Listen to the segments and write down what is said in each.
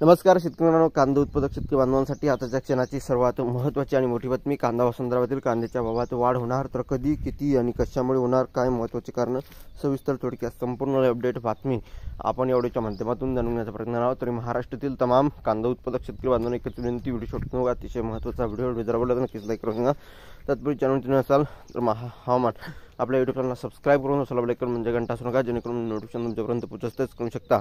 नमस्कार शेतकरी मित्रांनो, कांदा उत्पादक शेतकरी बांधवांसाठी आताच्या क्षणाची सर्वात महत्त्वाची आणि मोठी बातमी. कांदा व संदर्भातील कांद्याच्या भावात वाढ होणार तर कधी, किती आणि कशामुळे होणार, काय महत्त्वाचे कारण, सविस्तर थोडक्यात संपूर्ण अपडेट बातमी आपण एवढ्याच्या माध्यमातून जाणून घेण्याचा प्रयत्न आहोत. तरी महाराष्ट्रातील तमाम कांदा उत्पादक शेतकरी बांधवांना एकच विनंती, व्हिडिओ शॉर्ट करून अतिशय महत्त्वाचा व्हिडिओ जर आवडला तर नक्कीच लाईक करून सांगा. तत्पूर्वी चॅनल असाल तर हवामान आपल्या यूट्यूब चॅनलला सबस्क्राईब करून असाल लाईक करून म्हणजे घंटा असू नका, जेणेकरून नोटिफिकेशन तुमच्यापर्यंत पोहोचतच करू शकता.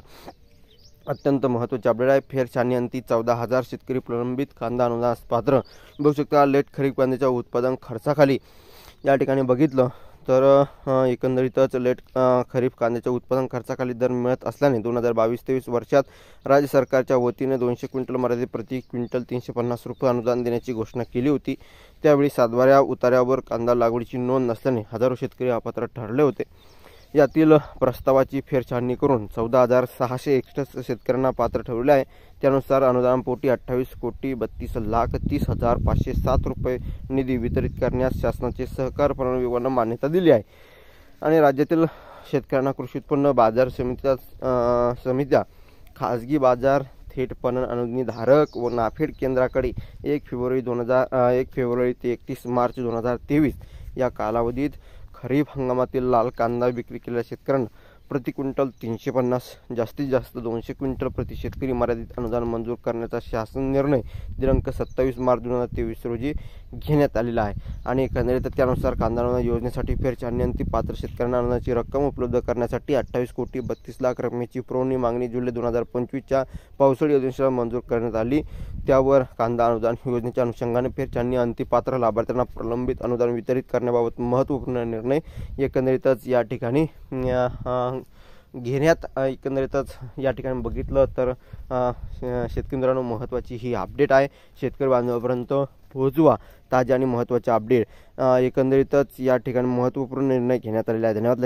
अत्यंत महत्त्वाचे अपडेट आहे. फेर छाननीअंती 14,000 शेतकरी प्रलंबित कांदा अनुदानास पात्र. बघू शकता लेट खरीप कांद्याच्या उत्पादन खर्चाखाली या ठिकाणी बघितलं तर एकंदरीतच लेट खरीप कांद्याच्या उत्पादन खर्चाखाली दर मिळत असल्याने 2022-23 वर्षात राज्य सरकारच्या वतीने 200 क्विंटल मर्यादित प्रति क्विंटल 350 रुपये अनुदान देण्याची घोषणा केली होती. त्यावेळी सातबाऱ्या उतार्यावर कांदा लागवडीची नोंद नसल्याने हजारो शेतकरी अपात्र ठरले होते. यातील प्रस्तावाची फेरछाननी करून 14,661 शेतकऱ्यांना पात्र ठरवले आहे. त्यानुसार अनुदानापोटी 28,32,30,507 रुपये निधी वितरित करण्यास शासनाचे सहकार पणन विभागाने मान्यता दिली आहे. आणि राज्यातील शेतकऱ्यांना कृषी उत्पन्न बाजार समित्या, खाजगी बाजार, थेट पणन अनुज्ञाधारक व नाफेड केंद्राकडे 1 फेब्रुवारी ते 31 मार्च 2023 या कालावधीत खरीप हंगामातील लाल कांदा विक्री केलेल्या शेतकऱ्यांना प्रति क्विंटल 350, जास्तीत जास्त 200 क्विंटल प्रति शेतकरी मर्यादित अनुदान मंजूर करण्याचा शासन निर्णय दिनांक 27 मार्च 2023 रोजी घेण्यात आलेला आहे. आणि एकंदरीत त्यानुसार कांदा अनुदान योजनेसाठी फेरछाननीअंती पात्र शेतकऱ्यांना अनुदानाची रक्कम उपलब्ध करण्यासाठी 28,32,00,000 रकमेची पुरवणी मागणी जुलै 2025च्या पावसाळी अधिवेशनात मंजूर करण्यात आली. त्यावर कांदा अनुदान योजनेच्या अनुषंगाने फेरछाननीअंती पात्र लाभार्थ्यांना प्रलंबित अनुदान वितरित करण्याबाबत महत्त्वपूर्ण निर्णय एकंदरीतच या ठिकाणी घेण्यात एकंदरीतच या ठिकाणी बघितलं तर शेतकरी मित्रांनो महत्त्वाची ही अपडेट आहे. शेतकरी बांधवांपर्यंत पोहोचवा ताजे आणि महत्त्वाचे अपडेट. एकंदरीतच या ठिकाणी महत्त्वपूर्ण निर्णय घेण्यात आलेला आहे. धन्यवाद.